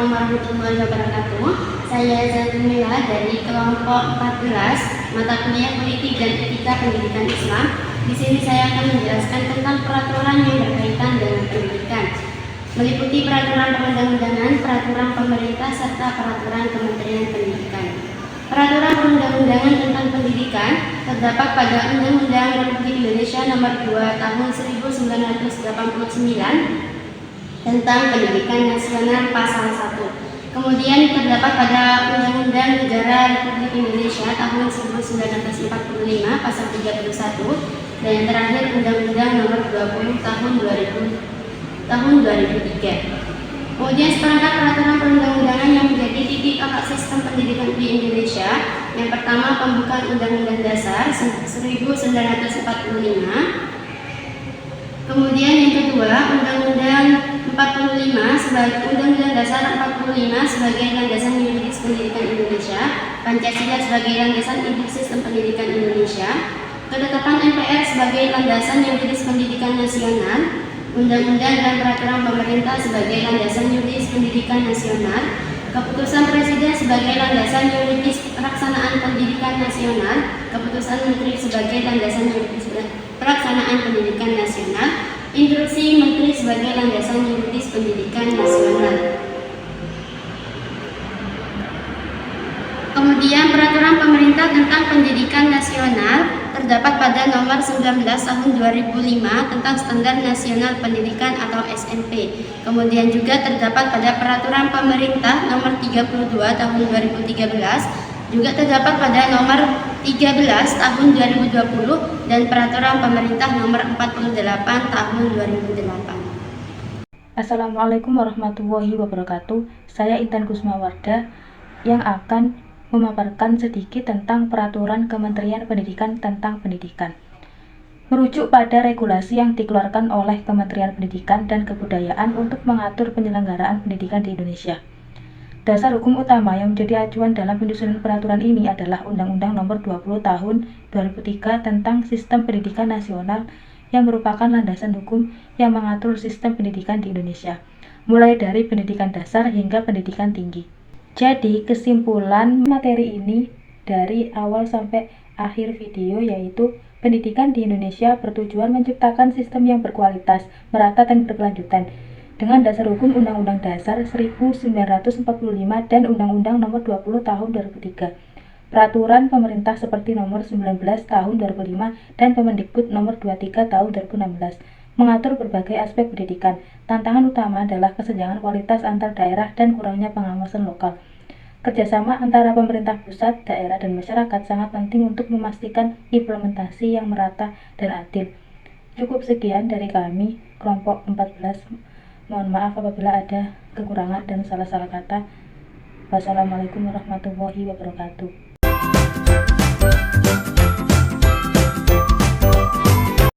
Assalamualaikum warahmatullahi wabarakatuh. Saya Zanmila dari kelompok 14 mata kuliah Politik dan Etika Pendidikan Islam. Di sini saya akan menjelaskan tentang peraturan yang berkaitan dengan pendidikan, meliputi peraturan perundang-undangan, peraturan pemerintah, serta peraturan Kementerian Pendidikan. Peraturan perundang-undangan tentang pendidikan terdapat pada Undang-Undang Republik Indonesia Nomor 2 Tahun 1989 tentang Pendidikan Nasional Pasal 1. Kemudian terdapat pada Undang-Undang Negara Republik Indonesia Tahun 1945 Pasal 31, dan yang terakhir Undang-Undang Nomor 20 Tahun 2003. Kemudian seperangkat peraturan perundang-undangan yang menjadi titik tolak sistem pendidikan di Indonesia. Yang pertama, pembukaan Undang-Undang Dasar 1945. Kemudian yang kedua, Undang-Undang 45 sebagai Undang-Undang Dasar 45 sebagai landasan yuridis pendidikan Indonesia, Pancasila sebagai landasan induk sistem pendidikan Indonesia, ketetapan MPR sebagai landasan yuridis pendidikan nasional, undang-undang dan peraturan pemerintah sebagai landasan yuridis pendidikan nasional, keputusan Presiden sebagai landasan yuridis pelaksanaan pendidikan nasional, keputusan Menteri sebagai landasan yuridis pelaksanaan pendidikan nasional, instruksi Menteri sebagai landasan yuridis pendidikan nasional. Kemudian peraturan pemerintah tentang pendidikan nasional terdapat pada nomor 19 tahun 2005 tentang Standar Nasional Pendidikan atau SMP. Kemudian juga terdapat pada peraturan pemerintah nomor 32 tahun 2013, juga terdapat pada nomor 13 tahun 2020 dan peraturan pemerintah nomor 48 tahun 2008. Assalamualaikum warahmatullahi wabarakatuh. Saya Intan Kusmawarda yang akan memaparkan sedikit tentang peraturan Kementerian Pendidikan tentang pendidikan. Merujuk pada regulasi yang dikeluarkan oleh Kementerian Pendidikan dan Kebudayaan untuk mengatur penyelenggaraan pendidikan di Indonesia. Dasar hukum utama yang menjadi acuan dalam penyusunan peraturan ini adalah Undang-Undang Nomor 20 Tahun 2003 tentang Sistem Pendidikan Nasional yang merupakan landasan hukum yang mengatur sistem pendidikan di Indonesia, mulai dari pendidikan dasar hingga pendidikan tinggi. Jadi, kesimpulan materi ini dari awal sampai akhir video yaitu pendidikan di Indonesia bertujuan menciptakan sistem yang berkualitas, merata dan berkelanjutan dengan dasar hukum Undang-Undang Dasar 1945 dan Undang-Undang Nomor 20 Tahun 2003. Peraturan pemerintah seperti Nomor 19 Tahun 2005 dan Permendikbud Nomor 23 Tahun 2016 mengatur berbagai aspek pendidikan. Tantangan utama adalah kesenjangan kualitas antar daerah dan kurangnya pengawasan lokal. Kerjasama antara pemerintah pusat, daerah, dan masyarakat sangat penting untuk memastikan implementasi yang merata dan adil. Cukup sekian dari kami, kelompok 14. Mohon maaf apabila ada kekurangan dan salah-salah kata. Wassalamualaikum warahmatullahi wabarakatuh.